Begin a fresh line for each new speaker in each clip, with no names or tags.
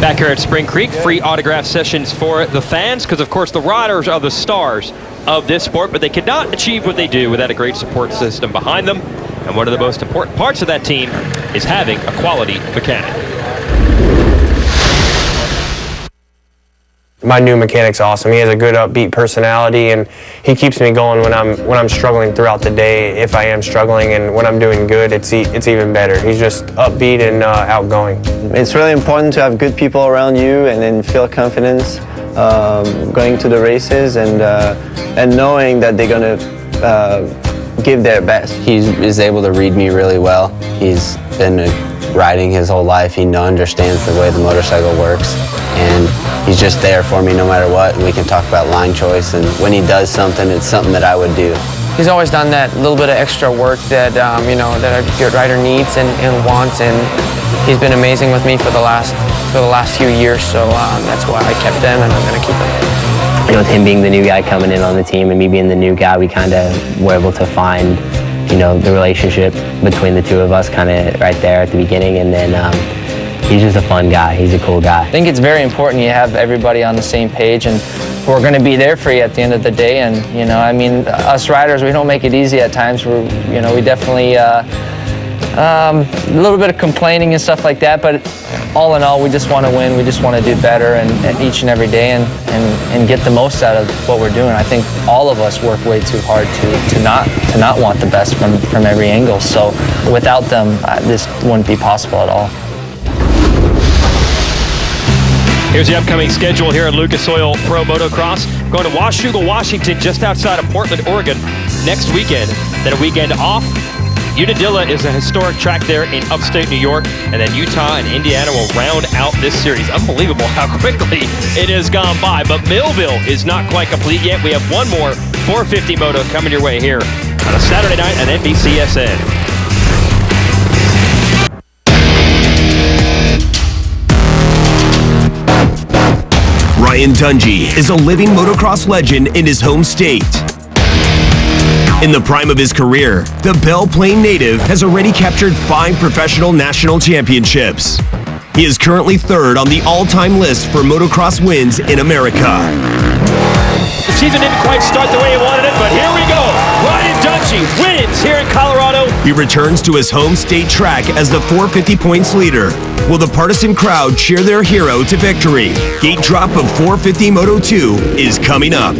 Back here at Spring Creek, free autograph sessions for the fans, because of course the riders are the stars of this sport, but they could not achieve what they do without a great support system behind them. And one of the most important parts of that team is having a quality mechanic.
My new mechanic's awesome. He has a good upbeat personality, and he keeps me going when I'm struggling throughout the day, if I am struggling, and when I'm doing good, it's even better. He's just upbeat and outgoing.
It's really important to have good people around you and then feel confidence going to the races and knowing that they're going to give their best.
He is able to read me really well. He's been riding his whole life. He understands the way the motorcycle works, and he's just there for me no matter what. And we can talk about line choice, and when he does something, it's something that I would do.
He's always done that little bit of extra work that that a good rider needs and wants, and he's been amazing with me for the last few years. So that's why I kept him, and I'm going to keep him.
With him being the new guy coming in on the team and me being the new guy, we kind of were able to find, the relationship between the two of us kind of right there at the beginning, and then he's just a fun guy. He's a cool guy.
I think it's very important you have everybody on the same page, and we're going to be there for you at the end of the day. And us riders, we don't make it easy at times. We definitely a little bit of complaining and stuff like that, but all in all, we just want to win. We just want to do better and each and every day and get the most out of what we're doing. I think all of us work way too hard to not want the best from every angle. So without them, this wouldn't be possible at all.
Here's the upcoming schedule here at Lucas Oil Pro Motocross. Going to Washougal, Washington, just outside of Portland, Oregon, next weekend. Then a weekend off. Unadilla is a historic track there in upstate New York, and then Utah and Indiana will round out this series. Unbelievable how quickly it has gone by, but Millville is not quite complete yet. We have one more 450 Moto coming your way here on a Saturday night at NBCSN.
Ryan Dungey is a living motocross legend in his home state. In the prime of his career, the Belle Plaine native has already captured 5 professional national championships. He is currently 3rd on the all-time list for motocross wins in America.
The season didn't quite start the way he wanted it, but here we go. Ryan Dungey wins here in Colorado.
He returns to his home state track as the 450 points leader. Will the partisan crowd cheer their hero to victory? Gate drop of 450 Moto 2 is coming up.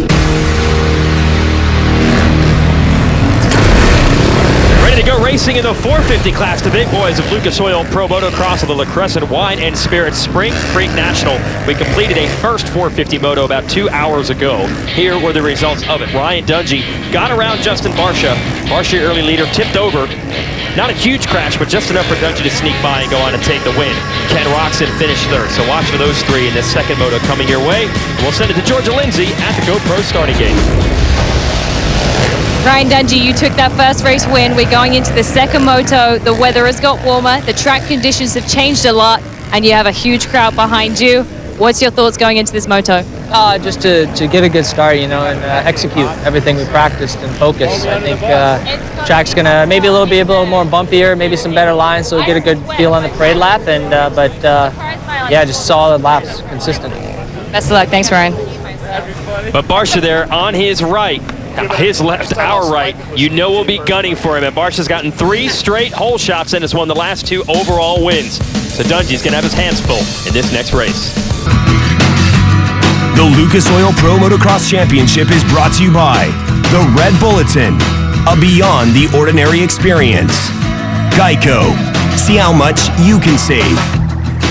Ready to go racing in the 450 class, the big boys of Lucas Oil Pro Motocross of the La Crescent Wine and Spirits Spring Creek National. We completed a first 450 Moto about 2 hours ago. Here were the results of it. Ryan Dungey got around Justin Barsha. Barsha, early leader, tipped over. Not a huge crash, but just enough for Dungey to sneak by and go on and take the win. Ken Roxon finished 3rd, so watch for those 3 in this second Moto coming your way. We'll send it to Georgia Lindsay at the GoPro starting gate.
Ryan Dungey, you took that first race win. We're going into the second Moto. The weather has got warmer. The track conditions have changed a lot, and you have a huge crowd behind you. What's your thoughts going into this Moto?
Just to get a good start, and execute everything we practiced and focus. I think track's gonna maybe be a little more bumpier, maybe some better lines, so we'll get a good feel on the parade lap. And yeah, just solid laps, consistent.
Best of luck. Thanks, Ryan.
But Barsha there on his right. His left, our right. We'll be gunning for him. And Barsha's gotten 3 straight hole shots and has won the last 2 overall wins. So Dungey's going to have his hands full in this next race.
The Lucas Oil Pro Motocross Championship is brought to you by The Red Bulletin, a beyond the ordinary experience. Geico, see how much you can save.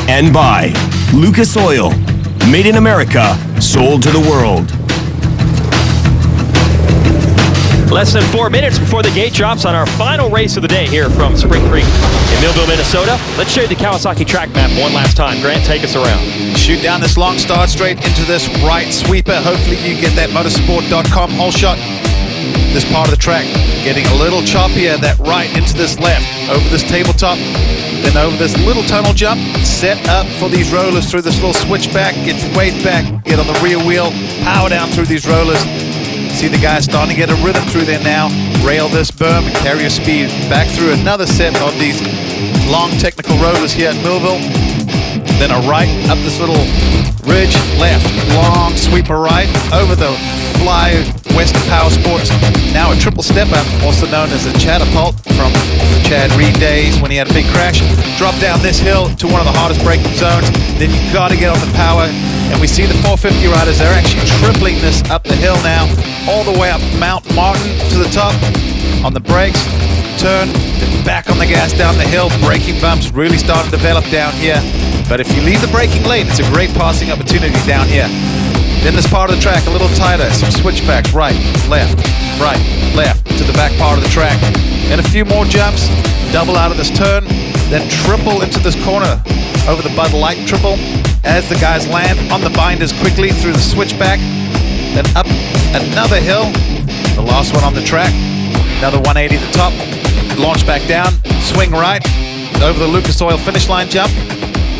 And by Lucas Oil, made in America, sold to the world.
Less than 4 minutes before the gate drops on our final race of the day here from Spring Creek in Millville, Minnesota. Let's show you the Kawasaki track map one last time. Grant, take us around.
Shoot down this long start straight into this right sweeper. Hopefully you get that motorsport.com hole shot. This part of the track getting a little choppier, that right into this left, over this tabletop, then over this little tunnel jump, set up for these rollers through this little switchback, get your weight back, get on the rear wheel, power down through these rollers. See the guys starting to get a rhythm through there now. Rail this berm and carry your speed back through another set of these long technical rollers here at Millville. then a right up this little ridge, left, long sweeper right, over the fly Western Power Sports. Now a triple step-up, also known as a catapult from Chad Reed days when he had a big crash. Drop down this hill to one of the hardest braking zones. Then you've got to get on the power. And we see the 450 riders, they're actually tripling this up the hill now, all the way up Mount Martin to the top. On the brakes, turn, then back on the gas down the hill. Braking bumps really start to develop down here. But if you leave the braking lane, it's a great passing opportunity down here. Then this part of the track a little tighter, some switchbacks, right, left, to the back part of the track. And a few more jumps, double out of this turn, then triple into this corner over the Bud Light triple as the guys land on the binders quickly through the switchback, then up another hill, the last one on the track, another 180 at the top, launch back down, swing right, over the Lucas Oil finish line jump.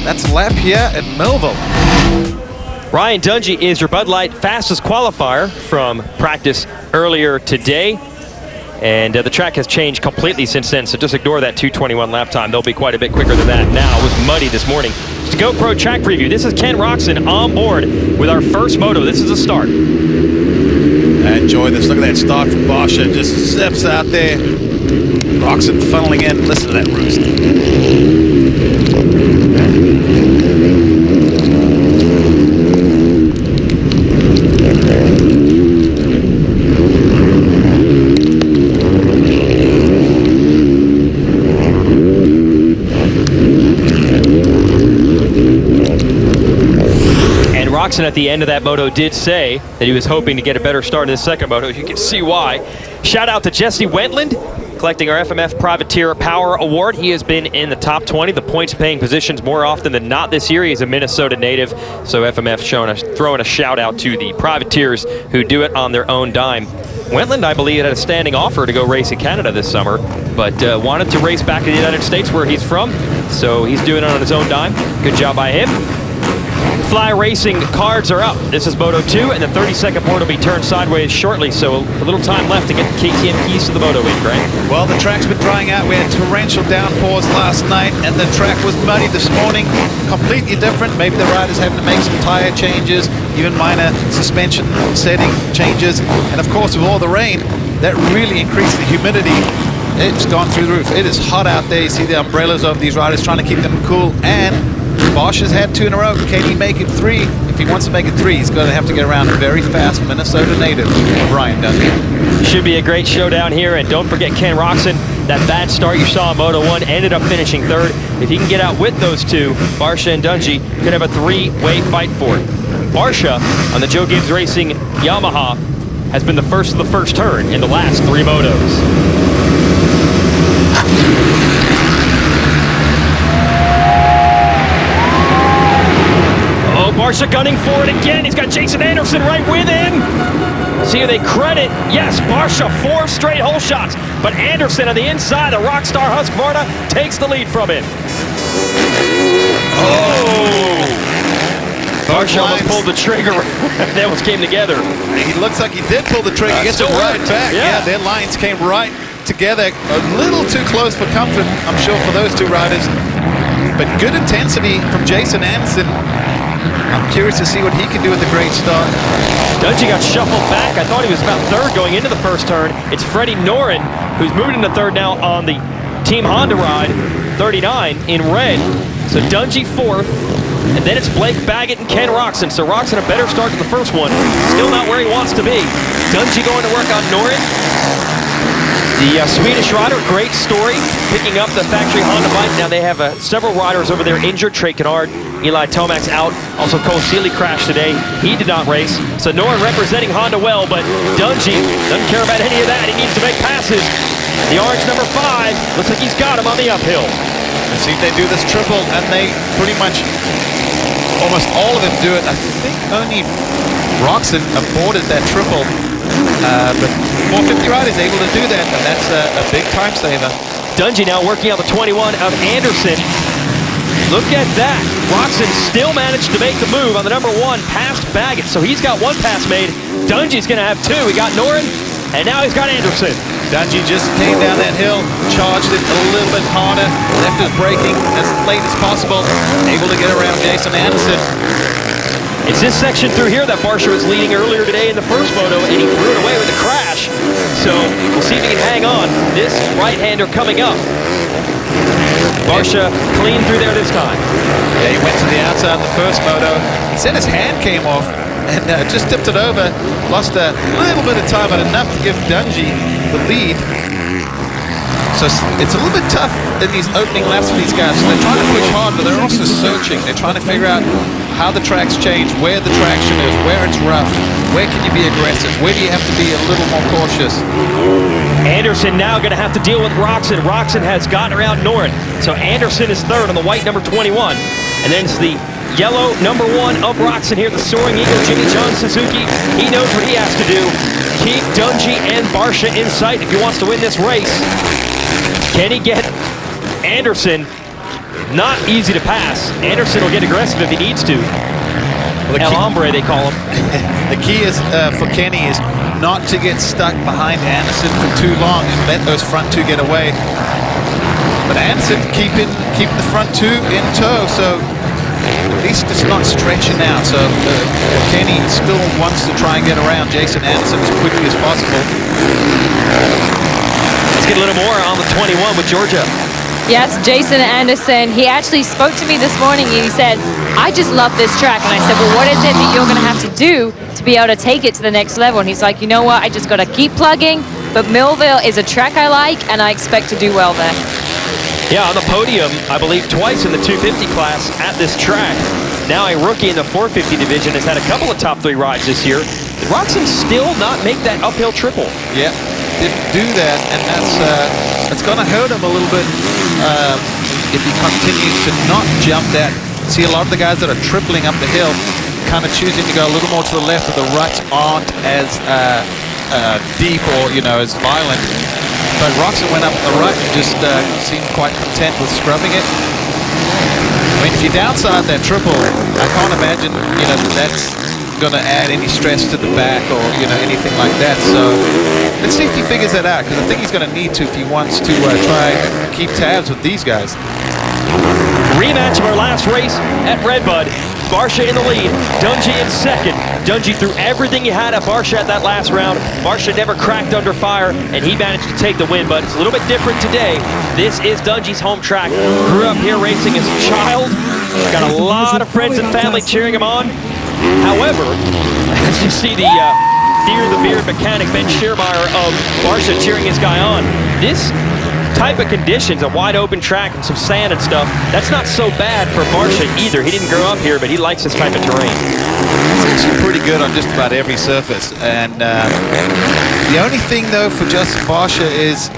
That's a lap here at Millville.
Ryan Dungey is your Bud Light fastest qualifier from practice earlier today. And the track has changed completely since then, so just ignore that 2:21 lap time. They'll be quite a bit quicker than that now. It was muddy this morning. It's a GoPro track preview. This is Ken Roczen on board with our first moto. This is a start.
Enjoy this. Look at that start from Barsha. Just zips out there. Roczen funneling in. Listen to that roost.
Roczen at the end of that moto did say that he was hoping to get a better start in the second moto. You can see why. Shout out to Jesse Wentland, collecting our FMF Privateer Power Award. He has been in the top 20, the points-paying positions more often than not this year. He's a Minnesota native, so FMF throwing a shout out to the privateers who do it on their own dime. Wentland, I believe, had a standing offer to go race in Canada this summer, but wanted to race back in the United States where he's from, so he's doing it on his own dime. Good job by him. Fly Racing cards are up. This is Moto 2, and the 30-second board will be turned sideways shortly, so a little time left to get the KTM keys to the Moto week, right?
Well, the track's been drying out. We had torrential downpours last night, and the track was muddy this morning. Completely different. Maybe the riders having to make some tire changes, even minor suspension setting changes. And of course, with all the rain, that really increased the humidity. It's gone through the roof. It is hot out there. You see the umbrellas over these riders trying to keep them cool, and Bosch has had 2 in a row. Can he make it 3? If he wants to make it 3, he's going to have to get around a very fast Minnesota native, Ryan Dungey.
Should be a great showdown here, and don't forget Ken Roczen. That bad start you saw in Moto 1 ended up finishing 3rd. If he can get out with those two, Barsha and Dungey could have a 3-way fight for it. Barsha, on the Joe Gibbs Racing Yamaha, has been the first of the first turn in the last 3 motos. Barsha gunning for it again. He's got Jason Anderson right with him. See who they credit. Yes, Barsha 4 straight hole shots. But Anderson on the inside, the Rockstar Husqvarna, takes the lead from him. Oh! Barsha almost pulled the trigger. They almost came together.
He looks like he did pull the trigger. Gets it right back. Yeah, their lines came right together. A little too close for comfort, I'm sure, for those 2 riders. But good intensity from Jason Anderson. I'm curious to see what he can do with the great start.
Dungey got shuffled back. I thought he was about 3rd going into the first turn. It's Freddie Noren, who's moved into 3rd now on the Team Honda ride, 39 in red. So Dungey 4th, and then it's Blake Baggett and Ken Roczen. So Roczen a better start than the first one. Still not where he wants to be. Dungey going to work on Noren. The Swedish rider, great story, picking up the factory Honda bike. Now they have several riders over there injured. Trey Kennard, Eli Tomac's out. Also Cole Seeley crashed today. He did not race. So Noren representing Honda well, but Dungey doesn't care about any of that. He needs to make passes. The orange number 5, looks like he's got him on the uphill.
Let's see if they do this triple, and they pretty much, almost all of them do it. I think only Roczen aborted that triple. But 450 riders able to do that, and that's a big time saver.
Dungey now working out the 21 of Anderson. Look at that. Roczen still managed to make the move on the number 1 past Baggett. So he's got 1 pass made. Dungey's going to have 2. He got Noren, and now he's got Anderson.
Dungey just came down that hill, charged it a little bit harder, left his braking as late as possible, able to get around Jason Anderson.
It's this section through here that Barsha was leading earlier today in the first moto, and he threw it away with a crash. So we'll see if he can hang on. This right-hander coming up. Barsha clean through there this time.
Yeah, he went to the outside in the first moto. He said his hand came off and just tipped it over. Lost a little bit of time, but enough to give Dungey the lead. So it's a little bit tough in these opening laps for these guys. So they're trying to push hard, but they're also searching. They're trying to figure out how the tracks change, where the traction is, where it's rough, where can you be aggressive, where do you have to be a little more cautious.
Anderson now going to have to deal with Roxon. Roxon has gotten around Noren. So Anderson is third on the white number 21. And then it's the yellow number 1 of Roxon here, the Soaring Eagle, Jimmy John Suzuki. He knows what he has to do. Keep Dungey and Barsha in sight if he wants to win this race. Can he get Anderson? Not easy to pass. Anderson will get aggressive if he needs to. El Hombre, they call him.
The key is for Kenny is not to get stuck behind Anderson for too long and let those front two get away. But Anderson keeping the front two in tow, so at least it's not stretching out. So Kenny still wants to try and get around Jason Anderson as quickly as possible.
Let's get a little more on the 21 with Georgia.
Yes, Jason Anderson, he actually spoke to me this morning and he said, I just love this track. And I said, well, what is it that you're going to have to do to be able to take it to the next level? And he's like, you know what, I just got to keep plugging. But Millville is a track I like, and I expect to do well there.
Yeah, on the podium, I believe twice in the 250 class at this track. Now a rookie in the 450 division has had a couple of top 3 rides this year. Did Roxon still not make that uphill triple?
Yeah, didn't do that, and that's going to hurt him a little bit if he continues to not jump that. See a lot of the guys that are tripling up the hill kind of choosing to go a little more to the left, but the ruts aren't as deep or, as violent. But Roxon went up the right and just seemed quite content with scrubbing it. I mean, if you downside that triple, I can't imagine, that's going to add any stress to the back or, anything like that. So let's see if he figures that out, because I think he's going to need to if he wants to try and keep tabs with these guys.
Rematch of our last race at Redbud. Barsha in the lead, Dungey in second. Dungey threw everything he had at Barsha at that last round. Barsha never cracked under fire, and he managed to take the win, but it's a little bit different today. This is Dungey's home track. Grew up here racing as a child. Got a lot of friends and family cheering him on. However, as you see the Fear the Beard mechanic Ben Schiermeyer of Barsha cheering his guy on, this type of conditions, a wide open track and some sand and stuff, that's not so bad for Barsha either. He didn't grow up here, but he likes this type of terrain.
It's actually pretty good on just about every surface. And the only thing, though, for Justin Barsha is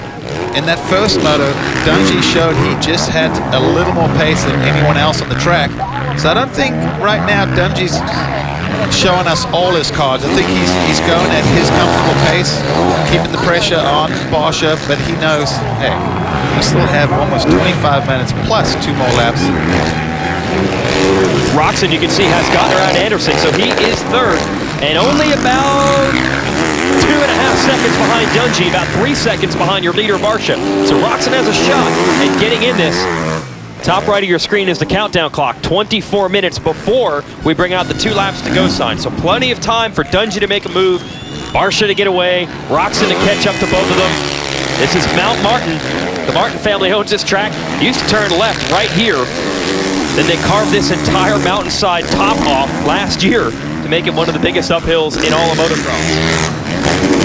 in that first moto, Dungey showed he just had a little more pace than anyone else on the track. So I don't think right now Dungey's showing us all his cards. I think he's going at his comfortable pace, keeping the pressure on Barsha, but he knows, hey, we still have almost 25 minutes plus 2 more laps.
Roxon, you can see, has gotten around Anderson, so he is third, and only about 2.5 seconds behind Dungey, about 3 seconds behind your leader, Barsha. So Roxon has a shot at getting in this. Top right of your screen is the countdown clock, 24 minutes before we bring out the 2 laps to go sign. So plenty of time for Dungey to make a move, Barsha to get away, Roxon to catch up to both of them. This is Mount Martin. The Martin family owns this track. They used to turn left right here. Then they carved this entire mountainside top off last year to make it one of the biggest uphills in all of motocross.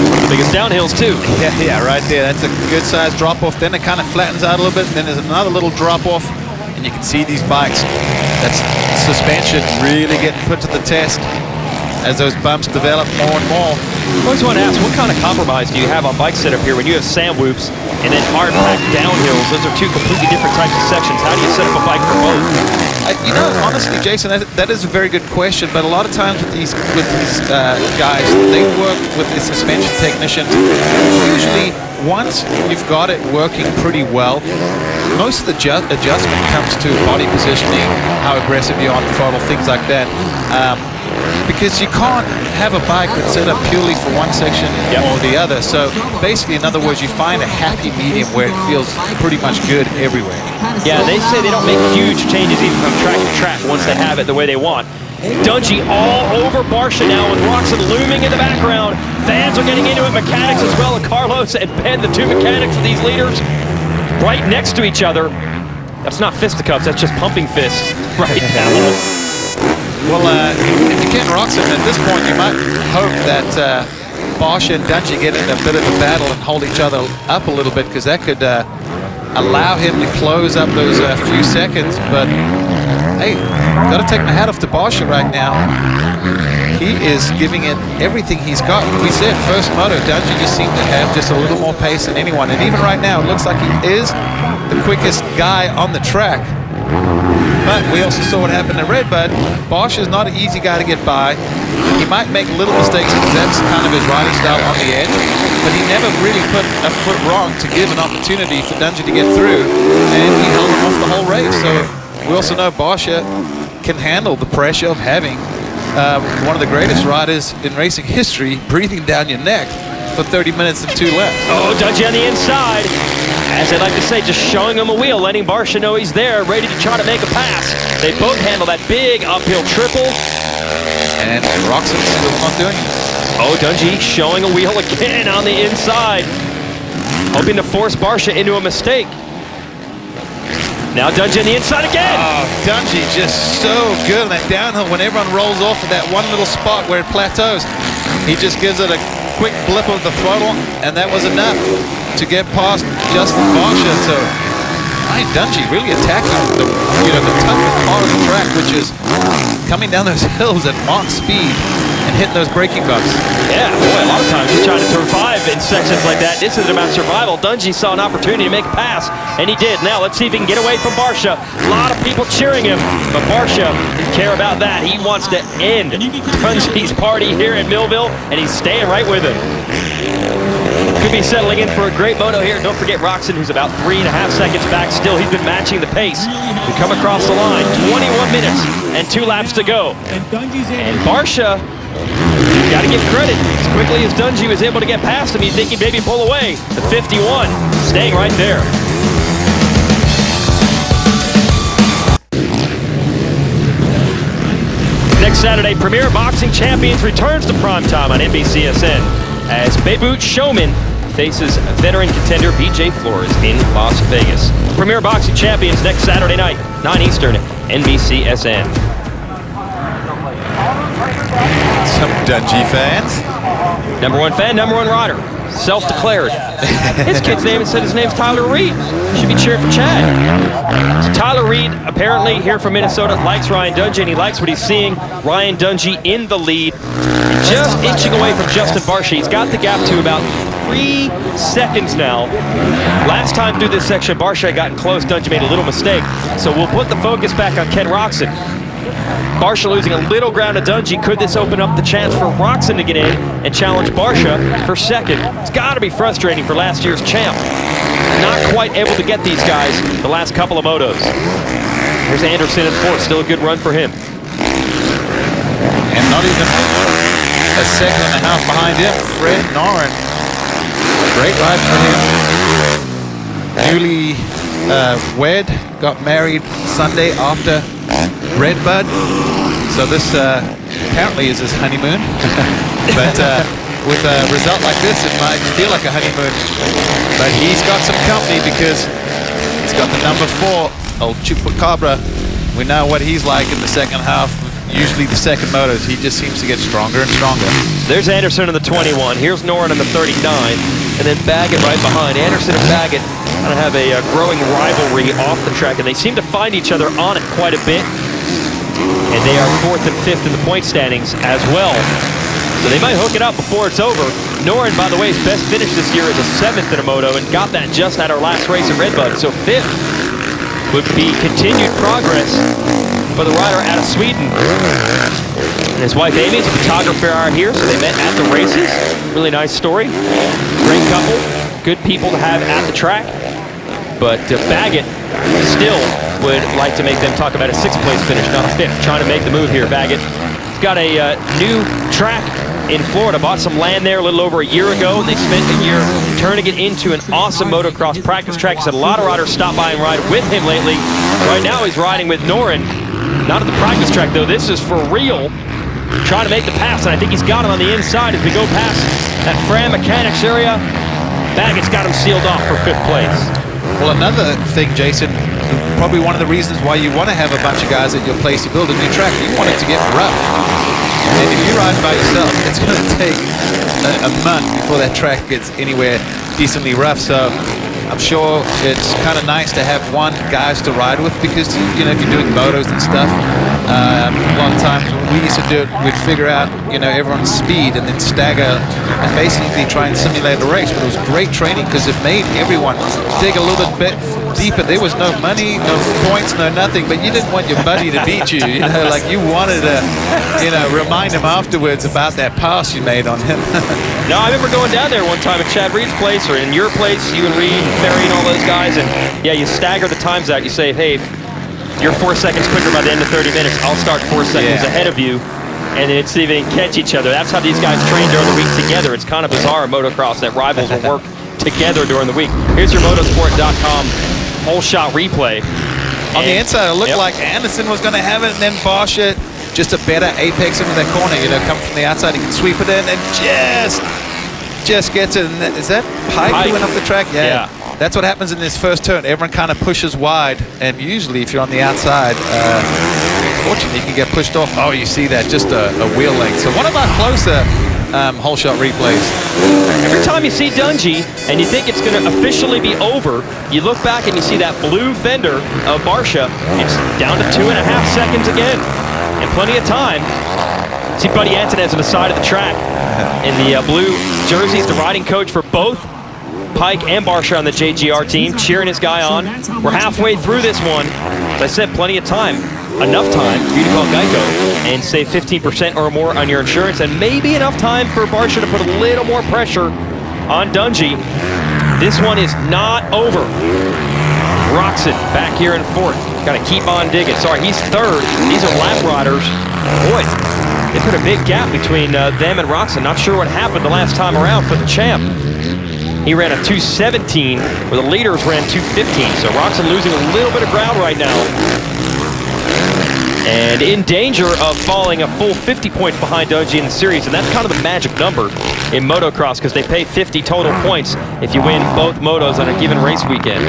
One of the biggest downhills too.
Yeah, right there. That's a good sized drop off. Then it kind of flattens out a little bit, and then there's another little drop off. And you can see these bikes, that's suspension really getting put to the test as those bumps develop more and more.
I always want to ask, what kind of compromise do you have on bike setup here when you have sand whoops and then hard packed downhills? Those are 2 completely different types of sections. How do you set up a bike for both?
Honestly, Jason, that is a very good question. But a lot of times with these guys, they work with the suspension technicians. Usually, once you've got it working pretty well, most of the adjustment comes to body positioning, how aggressive you're on the throttle, things like that. because you can't have a bike that's set up purely for one section or the other. So basically, in other words, you find a happy medium where it feels pretty much good everywhere.
Yeah, they say they don't make huge changes even from track to track once they have it the way they want. Dungey all over Barsha now with Roczen looming in the background. Fans are getting into it, mechanics as well. Carlos and Ben, the two mechanics of these leaders, right next to each other. That's not fisticuffs, that's just pumping fists right now.
Well, if you get Roczen at this point, you might hope that Barsha and Dungey get in a bit of a battle and hold each other up a little bit, because that could allow him to close up those few seconds. But hey, got to take my hat off to Barsha right now. He is giving it everything he's got. We said first moto, Dungey just seemed to have just a little more pace than anyone. And even right now, it looks like he is the quickest guy on the track. But we also saw what happened to Redbud. Barsha is not an easy guy to get by. He might make little mistakes because that's kind of his riding style on the edge. But he never really put a foot wrong to give an opportunity for Dungey to get through. And he held him off the whole race. So we also know Barsha can handle the pressure of having one of the greatest riders in racing history breathing down your neck for 30 minutes and 2 laps.
Oh, Dungey on the inside. As they like to say, just showing him a wheel, letting Barsha know he's there, ready to try to make a pass. They both handle that big uphill triple.
And Roczen still not doing it.
Oh, Dungey showing a wheel again on the inside, hoping to force Barsha into a mistake. Now Dungey on the inside again.
Oh, Dungey just so good on that downhill when everyone rolls off of that one little spot where it plateaus. He just gives it a quick blip of the throttle, and that was enough to get past Justin Barsha. So, Dungey really attacking the toughest part of the track, which is coming down those hills at Mach speed and hitting those braking bumps.
Yeah, boy, a lot of times he's trying to survive in sections like that. This isn't about survival. Dungey saw an opportunity to make a pass, and he did. Now let's see if he can get away from Barsha. A lot of people cheering him, but Barsha didn't care about that. He wants to end Dungey's party here in Millville, and he's staying right with him. Could be settling in for a great moto here. Don't forget Roczen, who's about 3.5 seconds back still. He's been matching the pace. We come across the line, 21 minutes and 2 laps to go. And Barsha, got to give credit. As quickly as Dungey was able to get past him, you'd think he'd maybe pull away. The 51, staying right there. Next Saturday, Premier Boxing Champions returns to primetime on NBCSN as Beirut Showman faces veteran contender BJ Flores in Las Vegas. Premier Boxing Champions next Saturday night, 9 Eastern, NBCSN.
Some Dungey fans.
Number 1 fan, number 1 rider. Self-declared. His kid's name, it said his name's Tyler Reed. Should be cheering for Chad. So Tyler Reed, apparently here from Minnesota, likes Ryan Dungey, and he likes what he's seeing. Ryan Dungey in the lead, just inching away from Justin Barsha. He's got the gap to about 3 seconds now. Last time through this section, Barsha had gotten close. Dungey made a little mistake. So we'll put the focus back on Ken Roczen. Barsha losing a little ground to Dungey. Could this open up the chance for Roczen to get in and challenge Barsha for second? It's got to be frustrating for last year's champ. Not quite able to get these guys the last couple of motos. Here's Anderson in 4th. Still a good run for him.
And not even a second and a half behind him, Fred Noren. Great ride for him. Newly wed, got married Sunday after Redbud. So this apparently is his honeymoon. But with a result like this, it might feel like a honeymoon. But he's got some company because he's got the number 4, old Chupacabra. We know what he's like in the second half. Usually the second motos, he just seems to get stronger and stronger.
There's Anderson in the 21. Here's Noren in the 39. And then Baggett right behind. Anderson and Baggett kind of have a growing rivalry off the track, and they seem to find each other on it quite a bit. And they are 4th and 5th in the point standings as well. So they might hook it up before it's over. Noren, by the way, his best finish this year is a 7th in a moto, and got that just at our last race at Redbud. So 5th would be continued progress for the rider out of Sweden. And his wife Amy is a photographer out here, so they met at the races. Really nice story. Great couple, good people to have at the track. But Baggett still would like to make them talk about a 6th place finish, not a 5th. Trying to make the move here, Baggett. He's got a new track in Florida. Bought some land there a little over a year ago, and they spent a year turning it into an awesome motocross practice track. He said a lot of riders stop by and ride with him lately. Right now he's riding with Norin. Not at the practice track though. This is for real. Trying to make the pass, and I think he's got it on the inside as we go past that Fram Mechanics area. Baggett's got him sealed off for 5th place.
Well, another thing, Jason, probably one of the reasons why you want to have a bunch of guys at your place to build a new track, you want it to get rough. And if you ride by yourself, it's going to take a month before that track gets anywhere decently rough. So I'm sure it's kind of nice to have one guys to ride with, because, you know, if you're doing motos and stuff, a lot of times when we used to do it, we'd figure out, you know, everyone's speed and then stagger and basically try and simulate a race. But it was great training because it made everyone dig a little bit deeper. There was no money, no points, no nothing, but you didn't want your buddy to beat you. You know, like you wanted to, you know, remind him afterwards about that pass you made on him.
No, I remember going down there one time at Chad Reed's place, or in your place, you and Reed and Ferry and all those guys, and yeah, you stagger the times out. You say, hey, if you're 4 seconds quicker by the end of 30 minutes, I'll start 4 seconds ahead of you, and then see if they can catch each other. That's how these guys train during the week together. It's kind of bizarre in motocross that rivals will work together during the week. Here's your motosport.com whole shot replay.
On the inside, it looked like Anderson was going to have it, and then Barsha, just a better apex into that corner, you know, come from the outside, he can sweep it in and just gets it. And is that Pike who went off the track? Yeah. That's what happens in this first turn. Everyone kind of pushes wide, and usually if you're on the outside, fortunately you can get pushed off. Oh, you see that, just a wheel length. So one of our closer whole shot replays.
Every time you see Dungey and you think it's going to officially be over, you look back and you see that blue fender of Barsha. It's down to 2.5 seconds again, and plenty of time. See Buddy Antonez on the side of the track in the blue jerseys, the riding coach for both Pike and Barsha on the JGR team, cheering his guy on. We're halfway through this one. As I said, plenty of time. Enough time for you to call Geico and save 15% or more on your insurance, and maybe enough time for Barsha to put a little more pressure on Dungey. This one is not over. Roxon back here in 4th. Got to keep on digging. Sorry, he's 3rd. These are lap riders. Boy, they put a big gap between them and Roxon. Not sure what happened the last time around for the champ. He ran a 2:17, where the leaders ran 2:15. So Roxon losing a little bit of ground right now, and in danger of falling a full 50 points behind Dungey in the series. And that's kind of the magic number in motocross, because they pay 50 total points if you win both motos on a given race weekend.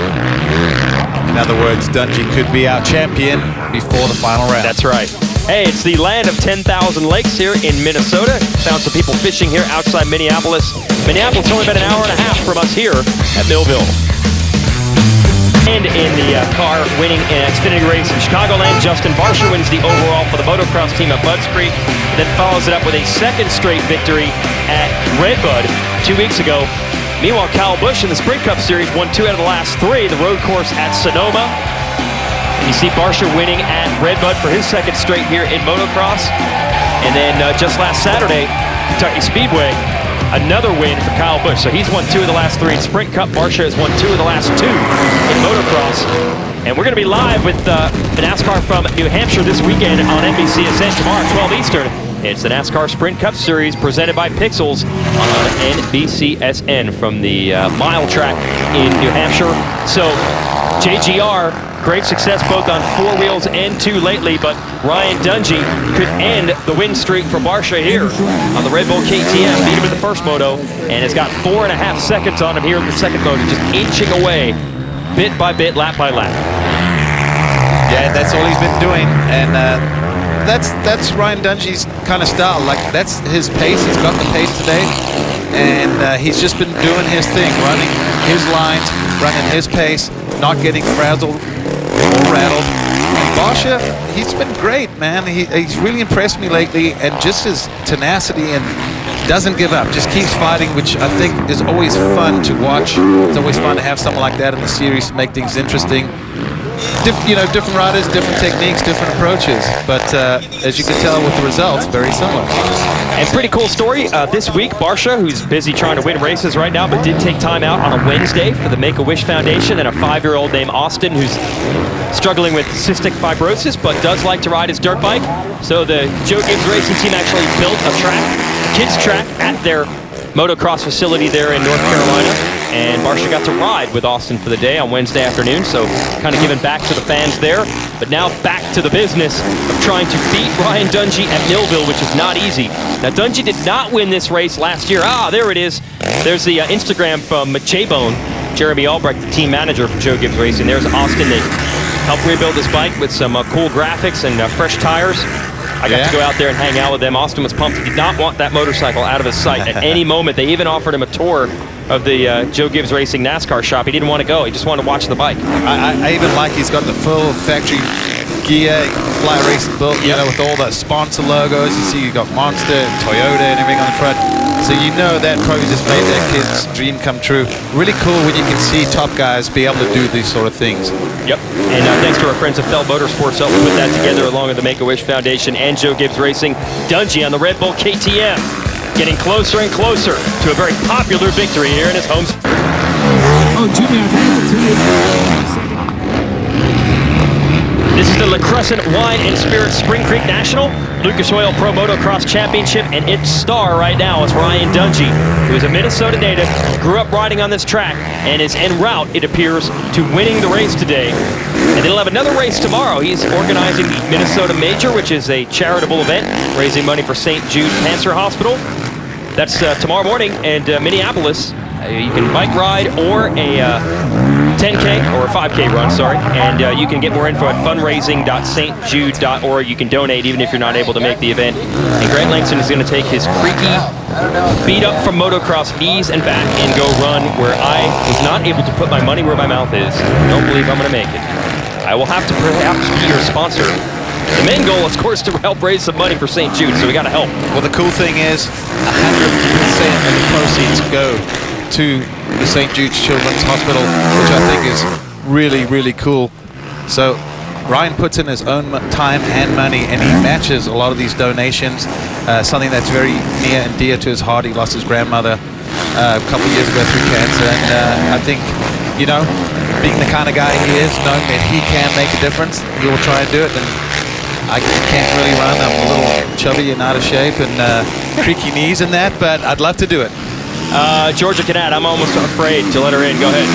In other words, Dungey could be our champion before the final round.
That's right. Hey, it's the land of 10,000 lakes here in Minnesota. Found some people fishing here outside Minneapolis. Minneapolis only about an hour and a half from us here at Millville. And in the car winning an Xfinity race in Chicagoland, Justin Barsha wins the overall for the motocross team at Budds Creek, then follows it up with a 2nd straight victory at Redbud 2 weeks ago. Meanwhile, Kyle Busch in the Sprint Cup Series won 2 out of the last 3, the road course at Sonoma. You see Barsha winning at Redbud for his 2nd straight here in motocross. And then just last Saturday, Kentucky Speedway, another win for Kyle Busch. So he's won 2 of the last 3 in Sprint Cup. Barsha has won 2 of the last 2 in motocross. And we're going to be live with the NASCAR from New Hampshire this weekend on NBCSN tomorrow at 12 Eastern. It's the NASCAR Sprint Cup Series presented by Pixels on NBCSN from the mile track in New Hampshire. So JGR, great success both on 4 wheels and 2 lately, but Ryan Dungey could end the win streak for Barsha here on the Red Bull KTM. Beat him in the first moto and has got 4.5 seconds on him here in the second moto, just inching away bit by bit, lap by lap.
Yeah, that's all he's been doing, and that's Ryan Dungey's kind of style. Like, that's his pace. He's got the pace today, and he's just been doing his thing, running his lines, running his pace, not getting frazzled or rattled. And Barsha, he's been great, man. He's really impressed me lately, and just his tenacity and doesn't give up, just keeps fighting, which I think is always fun to watch. It's always fun to have someone like that in the series to make things interesting. different riders, different techniques, different approaches. But as you can tell with the results, very similar.
And pretty cool story. This week, Barsha, who's busy trying to win races right now, but did take time out on a Wednesday for the Make-A-Wish Foundation, and a 5-year-old named Austin who's struggling with cystic fibrosis, but does like to ride his dirt bike. So the Joe Gibbs Racing team actually built a kids track at their motocross facility there in North Carolina. And Barsha got to ride with Austin for the day on Wednesday afternoon, so kind of giving back to the fans there. But now back to the business of trying to beat Ryan Dungey at Millville, which is not easy. Now, Dungey did not win this race last year. There it is. There's the Instagram from J-Bone, Jeremy Albrecht, the team manager for Joe Gibbs Racing. There's Austin. They helped rebuild this bike with some cool graphics and fresh tires. I got to go out there and hang out with them. Austin was pumped. He did not want that motorcycle out of his sight at any moment. They even offered him a tour of the Joe Gibbs Racing NASCAR shop. He didn't want to go. He just wanted to watch the bike.
I even like he's got the full factory gear, fly racing built, with all the sponsor logos. You see, you got Monster and Toyota and everything on the front. So you know that probably just made that kid's dream come true. Really cool when you can see top guys be able to do these sort of things.
Yep. And thanks to our friends at Fell Motorsports helping put that together, along with the Make-A-Wish Foundation and Joe Gibbs Racing. Dungey on the Red Bull KTM, getting closer and closer to a very popular victory here in his home.
Oh, Jimmy, I've had it to you.
This is the La Crescent Wine and Spirits Spring Creek National Lucas Oil Pro Motocross Championship, and its star right now is Ryan Dungey, who is a Minnesota native, grew up riding on this track, and is en route, it appears, to winning the race today. And he'll have another race tomorrow. He's organizing the Minnesota Major, which is a charitable event raising money for St. Jude Cancer Hospital. That's tomorrow morning, and Minneapolis. You can bike ride or a 10K or a 5K run, sorry. And you can get more info at fundraising.stjude.org. You can donate even if you're not able to make the event. And Grant Langston is going to take his creaky, beat up from motocross knees and back and go run where I was not able to put my money where my mouth is. I don't believe I'm going to make it. I will have to perhaps be your sponsor. The main goal, of course, to help raise some money for St. Jude, so we got to help.
Well, the cool thing is 100% of the proceeds go to the St. Jude's Children's Hospital, which I think is really, really cool. So Ryan puts in his own time and money, and he matches a lot of these donations, something that's very near and dear to his heart. He lost his grandmother a couple of years ago through cancer, and I think, being the kind of guy he is, knowing that he can make a difference, he will try and do it. And I can't really run. I'm a little chubby and out of shape and creaky knees and that, but I'd love to do it.
Georgia Cadet, I'm almost afraid to let her in. Go ahead.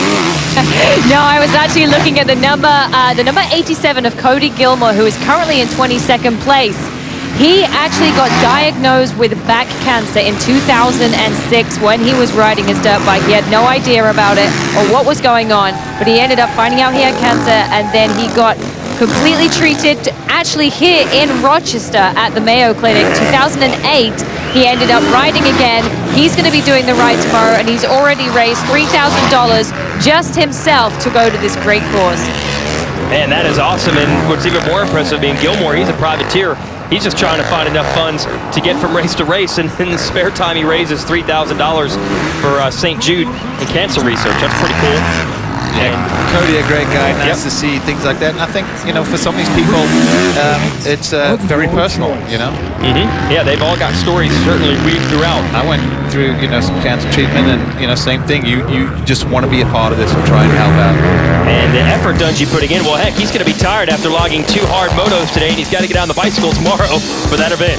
No, I was actually looking at the number 87 of Cody Gilmore, who is currently in 22nd place. He actually got diagnosed with back cancer in 2006 when he was riding his dirt bike. He had no idea about it or what was going on, but he ended up finding out he had cancer, and then he got completely treated actually here in Rochester at the Mayo Clinic. 2008, he ended up riding again. He's going to be doing the ride tomorrow, and he's already raised $3,000 just himself to go to this great cause.
Man, that is awesome. And what's even more impressive, being Gilmore, he's a privateer. He's just trying to find enough funds to get from race to race, and in the spare time he raises $3,000 for St. Jude and cancer research. That's pretty cool.
Yeah, Cody, a great guy. Nice to see things like that. And I think, for some of these people, it's very personal,
Yeah, they've all got stories certainly weaved throughout.
I went through, some cancer treatment, and, same thing. You just want to be a part of this and try and help out.
And the effort Dungey putting in, well, heck, he's going to be tired after logging 2 hard motos today, and he's got to get on the bicycle tomorrow for that event.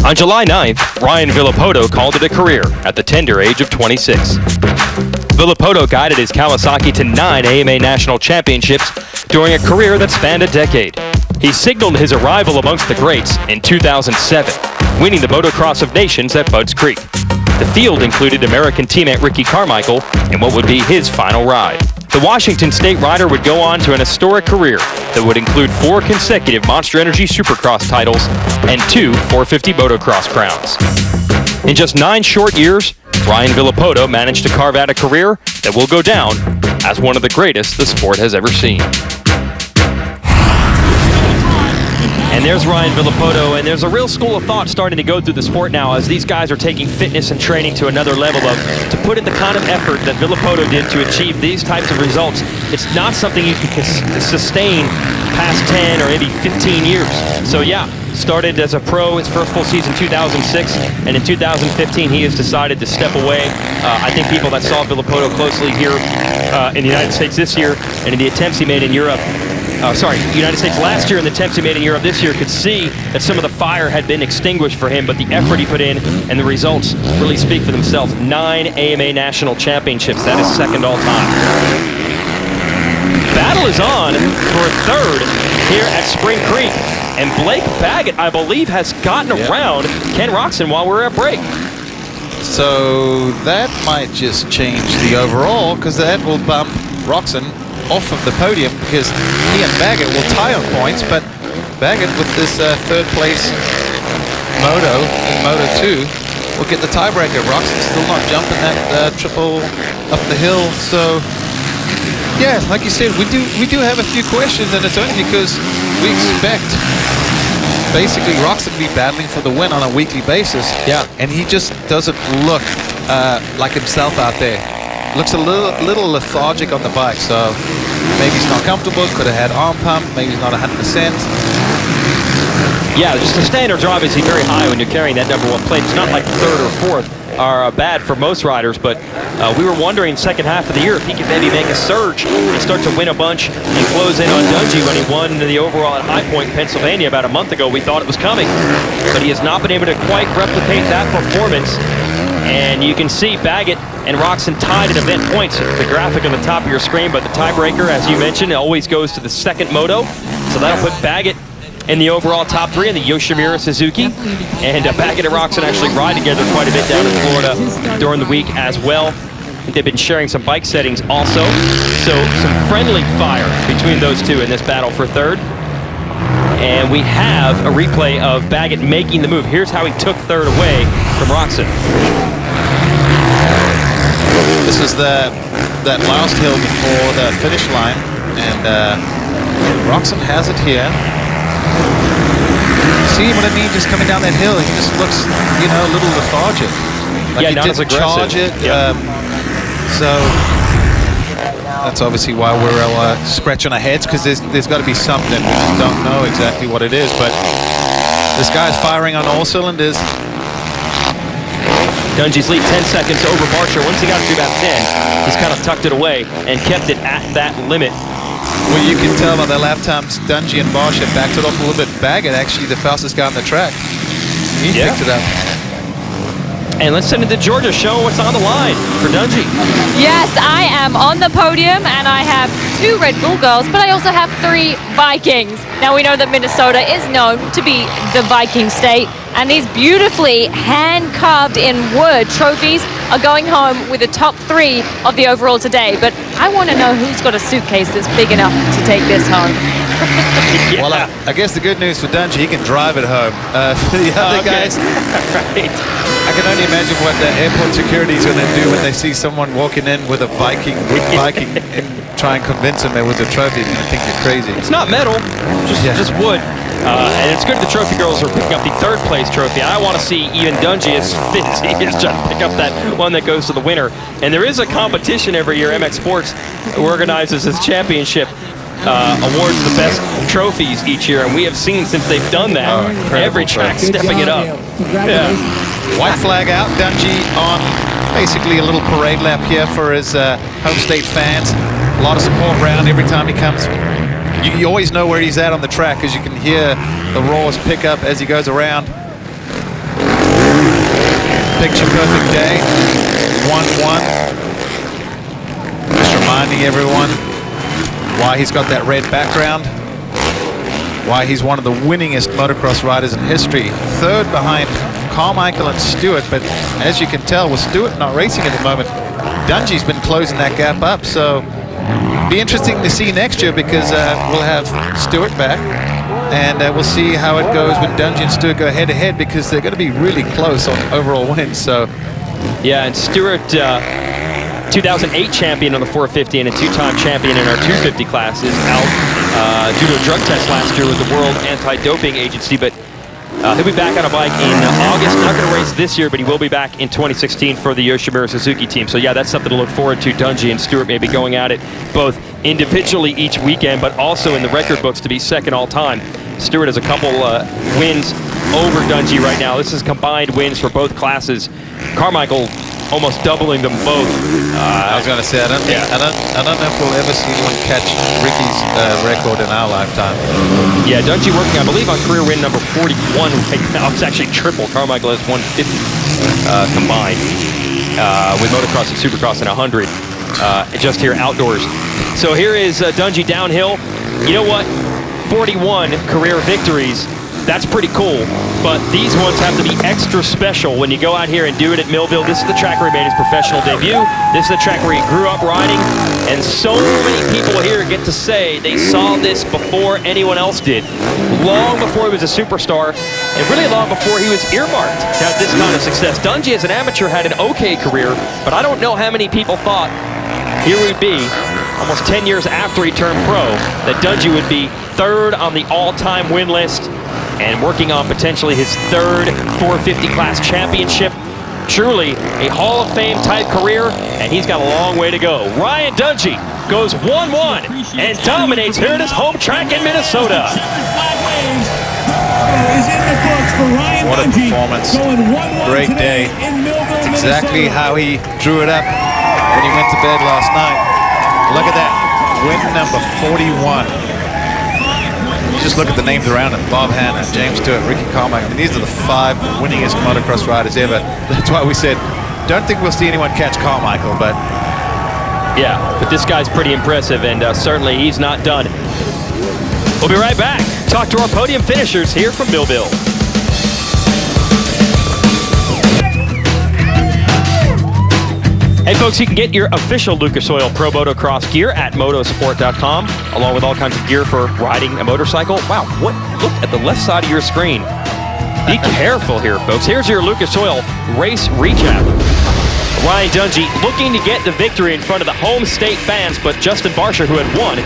On July 9th, Ryan Villopoto called it a career at the tender age of 26. Villopoto guided his Kawasaki to 9 AMA National Championships during a career that spanned a decade. He signaled his arrival amongst the greats in 2007, winning the Motocross of Nations at Budds Creek. The field included American teammate Ricky Carmichael in what would be his final ride. The Washington State rider would go on to an historic career that would include 4 consecutive Monster Energy Supercross titles and 2 450 motocross crowns. In just 9 short years, Ryan Villopoto managed to carve out a career that will go down as one of the greatest the sport has ever seen. And there's Ryan Villopoto, and there's a real school of thought starting to go through the sport now as these guys are taking fitness and training to another level to put in the kind of effort that Villopoto did to achieve these types of results. It's not something you can sustain past 10 or maybe 15 years. So yeah, started as a pro his first full season 2006, and in 2015 he has decided to step away. I think people that saw Villopoto closely here in the United States this year and in the attempts he made in Europe, United States last year and the attempts he made in Europe this year could see that some of the fire had been extinguished for him, but the effort he put in and the results really speak for themselves. 9 AMA National Championships, that is second all time. Battle is on for third here at Spring Creek, and Blake Baggett, I believe, has gotten around Ken Roczen while we're at break.
So that might just change the overall, because that will bump Roczen off of the podium, because he and Baggett will tie on points, but Baggett with this third place Moto in Moto 2 will get the tiebreaker. Roczen's still not jumping that triple up the hill, so yeah, like you said, we do have a few questions, and it's only because we expect basically Roczen to be battling for the win on a weekly basis.
Yeah.
And he just doesn't look like himself out there. Looks a little lethargic on the bike, so maybe he's not comfortable, could have had arm pump, maybe he's not 100%.
Yeah, just the standards are obviously very high when you're carrying that #1 plate. It's not like third or fourth are bad for most riders, but we were wondering second half of the year if he could maybe make a surge and start to win a bunch and close in on Dungey when he won the overall at High Point, Pennsylvania about a month ago. We thought it was coming, but he has not been able to quite replicate that performance. And you can see Baggett and Roczen tied at event points. The graphic on the top of your screen, but the tiebreaker, as you mentioned, always goes to the second moto. So that'll put Baggett in the overall top 3 in the Yoshimura Suzuki. And Baggett and Roczen actually ride together quite a bit down in Florida during the week as well. They've been sharing some bike settings also. So some friendly fire between those two in this battle for third. And we have a replay of Baggett making the move. Here's how he took third away from Roczen.
This is that last hill before the finish line, and Roczen has it here. See what I mean? Just coming down that hill, he just looks, a little lethargic. Like
yeah,
he
not as
didn't
aggressive.
charge it.
Yep.
So that's obviously why we're all scratching our heads, because there's got to be something. We don't know exactly what it is, but this guy's firing on all cylinders.
Dungey's lead 10 seconds over Barcher. Once he got to about 10, he's kind of tucked it away and kept it at that limit.
Well, you can tell by the lap times, Dungey and Barcher backed it off a little bit. Baggett, actually the fastest guy on the track. He picked it up.
And let's send it to Georgia, show what's on the line for Dungey.
Yes, I am on the podium, and I have 2 Red Bull girls, but I also have 3 Vikings. Now, we know that Minnesota is known to be the Viking state, and these beautifully hand-carved in wood trophies are going home with the top 3 of the overall today. But I want to know who's got a suitcase that's big enough to take this home.
Yeah.
Well, I guess the good news for Dungey, he can drive it home. For the other guys,
right.
I can only imagine what the airport security is going to do when they see someone walking in with a Viking and try and convince them it was a trophy. They're going to think you're crazy.
It's not metal, just wood. And it's good the trophy girls are picking up the third place trophy. I want to see even Dungey as fit as he is trying to pick up that one that goes to the winner. And there is a competition every year. MX Sports organizes this championship. Awards the best trophies each year, and we have seen since they've done that, every track stepping it up. Yeah.
White flag out, Dungey on basically a little parade lap here for his home state fans. A lot of support around every time he comes. You always know where he's at on the track because you can hear the roars pick up as he goes around. Picture perfect day, 1-1. Just reminding everyone why he's got that red background, why he's one of the winningest motocross riders in history. Third behind Carmichael and Stewart, but as you can tell, with Stewart not racing at the moment, Dungey's been closing that gap up, so be interesting to see next year because we'll have Stewart back, and we'll see how it goes when Dungey and Stewart go head-to-head because they're going to be really close on overall wins. So,
yeah, and Stewart, 2008 champion on the 450 and a 2-time champion in our 250 class, is out due to a drug test last year with the World Anti-Doping Agency, but he'll be back on a bike in August. Not going to race this year, but he will be back in 2016 for the Yoshimura Suzuki team. So yeah, that's something to look forward to. Dungey and Stewart may be going at it both individually each weekend, but also in the record books to be second all time. Stewart has a couple wins over Dungey right now. This is combined wins for both classes. Carmichael almost doubling them both.
I was going to say, I don't know if we'll ever see anyone catch Ricky's record in our lifetime.
Yeah, Dungey working, I believe, on career win number 41 right now. It's actually triple. Carmichael has 150 combined with motocross and supercross and 100 just here outdoors. So here is Dungey downhill. You know what? 41 career victories. That's pretty cool, but these ones have to be extra special when you go out here and do it at Millville. This is the track where he made his professional debut. This is the track where he grew up riding, and so many people here get to say they saw this before anyone else did. Long before he was a superstar, and really long before he was earmarked to have this kind of success. Dungey as an amateur had an okay career, but I don't know how many people thought here we'd be almost 10 years after he turned pro, that Dungey would be third on the all-time win list and working on potentially his third 450 class championship. Truly a Hall of Fame type career, and he's got a long way to go. Ryan Dungey goes 1-1 and dominates here at his home track in Minnesota.
What a performance. Great day. It's exactly how he drew it up when he went to bed last night. Look at that. Win number 41. You just look at the names around him: Bob Hanna, James Stewart, Ricky Carmichael. I mean, these are the 5 winningest motocross riders ever. That's why we said, don't think we'll see anyone catch Carmichael, but...
Yeah, but this guy's pretty impressive, and certainly he's not done. We'll be right back. Talk to our podium finishers here from Millville. Hey folks, you can get your official Lucas Oil Pro Motocross gear at motosport.com, along with all kinds of gear for riding a motorcycle. Wow, look at the left side of your screen. Be careful here, folks. Here's your Lucas Oil race recap. Ryan Dungey looking to get the victory in front of the home state fans, but Justin Barsher, who had won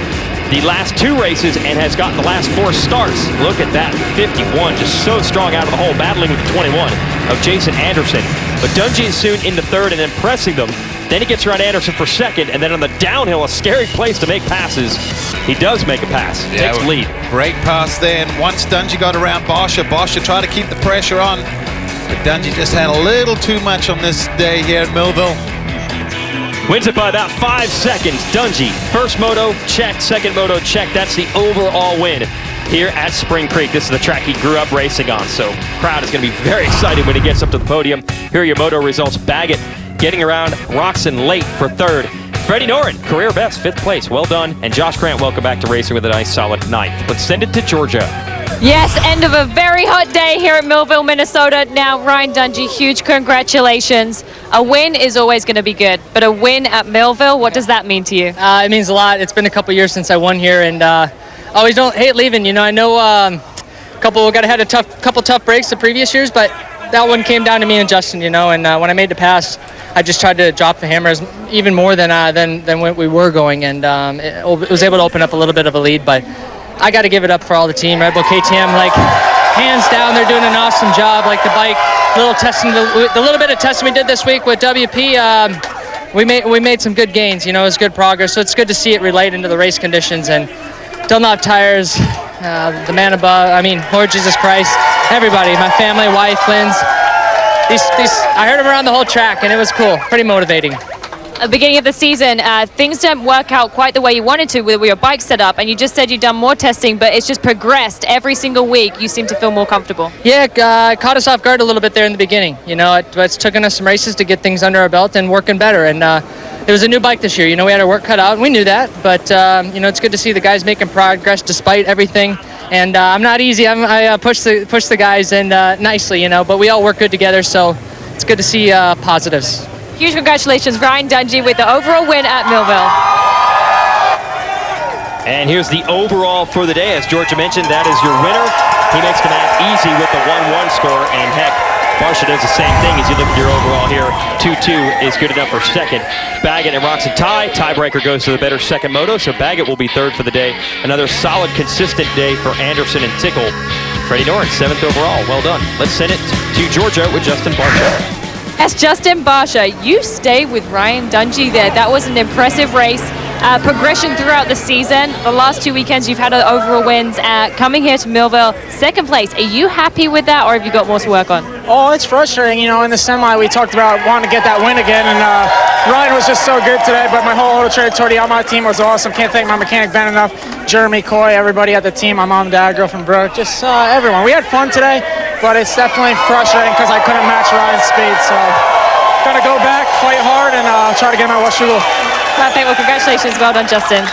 the last 2 races and has gotten the last 4 starts. Look at that, 51, just so strong out of the hole, battling with the 21 of Jason Anderson. But Dungey is soon into third and impressing them. Then he gets around Anderson for second, and then on the downhill, a scary place to make passes. He does make a pass, takes the lead.
Great pass there, and once Dungey got around Barsher tried to keep the pressure on, but Dungey just had a little too much on this day here at Millville.
Wins it by about 5 seconds. Dungey, first moto, check. Second moto, check. That's the overall win here at Spring Creek. This is the track he grew up racing on, so crowd is going to be very excited when he gets up to the podium. Here are your moto results. Baggett getting around Roxon late for third. Freddie Noren, career best, 5th place. Well done. And Josh Grant, welcome back to racing with a nice solid 9th. Let's send it to Georgia.
Yes, end of a very hot day here at Millville, Minnesota. Now, Ryan Dungey, huge congratulations. A win is always going to be good, but a win at Millville, what does that mean to you?
It means a lot. It's been a couple years since I won here, and always don't hate leaving. You know, I know had a couple tough breaks the previous years, but that one came down to me and Justin. You know, and when I made the pass, I just tried to drop the hammers even more than when we were going, and it was able to open up a little bit of a lead, but. I got to give it up for all the team. Red Bull KTM, like, hands down, they're doing an awesome job. Like, the bike, little testing, the little bit of testing we did this week with WP, we made some good gains. You know, it was good progress. So it's good to see it relate into the race conditions. And Dunlop tires, the man above, I mean, Lord Jesus Christ, everybody, my family, wife, Lynn's. I heard them around the whole track, and it was cool, pretty motivating.
At the beginning of the season, things didn't work out quite the way you wanted to with your bike setup, and you just said you've done more testing, but it's just progressed every single week. You seem to feel more comfortable.
Yeah, caught us off guard a little bit there in the beginning. You know, it's taken us some races to get things under our belt and working better. And it was a new bike this year. You know, we had our work cut out, and we knew that. But, you know, it's good to see the guys making progress despite everything. And I'm not easy. I push the guys and nicely, you know, but we all work good together, so it's good to see positives.
Huge congratulations, Ryan Dungey, with the overall win at Millville.
And here's the overall for the day. As Georgia mentioned, that is your winner. He makes the math easy with the 1-1 score, and heck, Barsha does the same thing as you look at your overall here. 2-2 is good enough for second. Baggett and Roxon tie. Tiebreaker goes to the better second moto, so Baggett will be third for the day. Another solid, consistent day for Anderson and Tickle. Freddie Norris, 7th overall. Well done. Let's send it to Georgia with Justin Barsha.
As Justin Barsha, you stay with Ryan Dungey there. That was an impressive race. Progression throughout the season. The last 2 weekends you've had overall wins. Coming here to Millville, second place. Are you happy with that, or have you got more to work on?
Oh, it's frustrating. You know, in the semi we talked about wanting to get that win again, and Ryan was just so good today, but my whole Auto Trader Tour on my team was awesome. Can't thank my mechanic Ben enough. Jeremy, Coy, everybody at the team, my mom, dad, girlfriend, Brooke, just everyone. We had fun today, but it's definitely frustrating because I couldn't match Ryan's speed, so gotta go back, fight hard, and try to get my Washougal.
Perfect. Well, congratulations. Well done, Justin.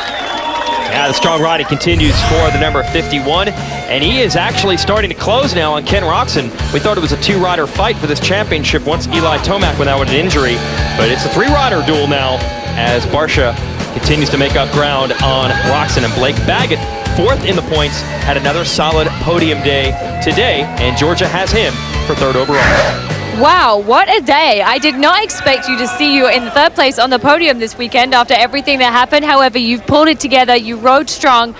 Yeah, the strong riding continues for the number 51, and he is actually starting to close now on Ken Roxon. We thought it was a 2-rider fight for this championship once Eli Tomac went out with an injury, but it's a 3-rider duel now as Barsha continues to make up ground on Roxon. And Blake Baggett, 4th in the points, had another solid podium day today, and Georgia has him for 3rd overall.
Wow, what a day. I did not expect you to see you in 3rd place on the podium this weekend after everything that happened. However, you've pulled it together. You rode strong.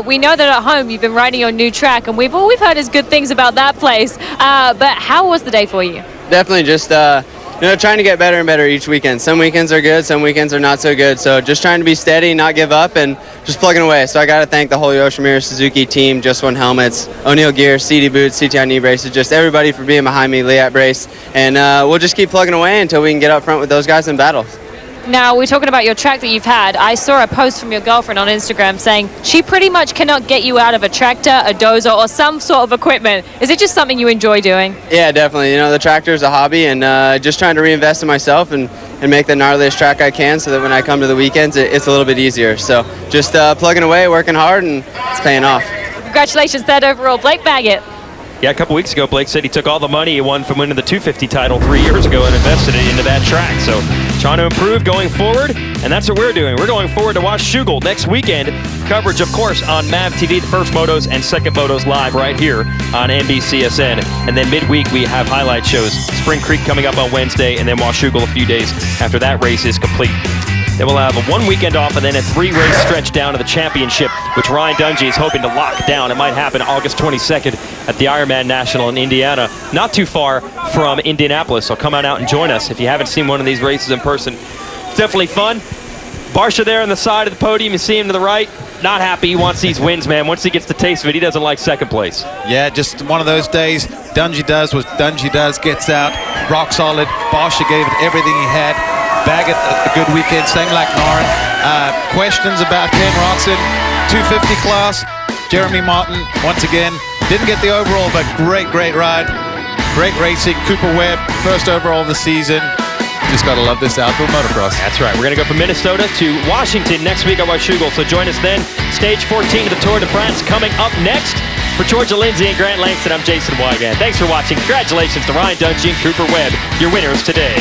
We know that at home you've been riding your new track, and all we've heard is good things about that place. But how was the day for you?
Definitely just trying to get better and better each weekend. Some weekends are good, some weekends are not so good. So just trying to be steady, not give up, and just plugging away. So I got to thank the whole Yoshimura Suzuki team, Just One Helmets, O'Neill Gear, CD Boots, CTI knee braces, just everybody for being behind me, Liat Brace. And we'll just keep plugging away until we can get up front with those guys in battles.
Now, we're talking about your track that you've had. I saw a post from your girlfriend on Instagram saying she pretty much cannot get you out of a tractor, a dozer, or some sort of equipment. Is it just something you enjoy doing?
Yeah, definitely. The tractor is a hobby, and just trying to reinvest in myself and make the gnarliest track I can so that when I come to the weekends, it's a little bit easier. So just plugging away, working hard, and it's paying off.
Congratulations, 3rd overall, Blake Baggett.
Yeah, a couple weeks ago, Blake said he took all the money he won from winning the 250 title 3 years ago and invested it into that track. So trying to improve going forward, and that's what we're doing. We're going forward to Washougal next weekend. Coverage, of course, on MAV TV, the first motos and second motos live right here on NBCSN. And then midweek, we have highlight shows. Spring Creek coming up on Wednesday, and then Washougal a few days after that race is complete. Then we'll have a 1 weekend off and then a 3-race stretch down to the championship, which Ryan Dungey is hoping to lock down. It might happen August 22nd at the Ironman National in Indiana, not too far from Indianapolis. So come on out and join us if you haven't seen one of these races in person. It's definitely fun. Barsha there on the side of the podium. You see him to the right. Not happy. He wants these wins, man. Once he gets the taste of it, he doesn't like second place.
Yeah, just one of those days. Dungey does what Dungey does, gets out, rock solid. Barsha gave it everything he had. Baggett, a good weekend, same like Norin. Questions about Ken Roxon, 250 class. Jeremy Martin, once again, didn't get the overall, but great ride. Great racing. Cooper Webb, 1st overall of the season. Just got to love this outdoor motocross.
That's right. We're going to go from Minnesota to Washington next week on Washougal. So join us then. Stage 14 of the Tour de France coming up next. For Georgia Lindsay and Grant Langston, I'm Jason Wygant. Thanks for watching. Congratulations to Ryan Dungey and Cooper Webb, your winners today.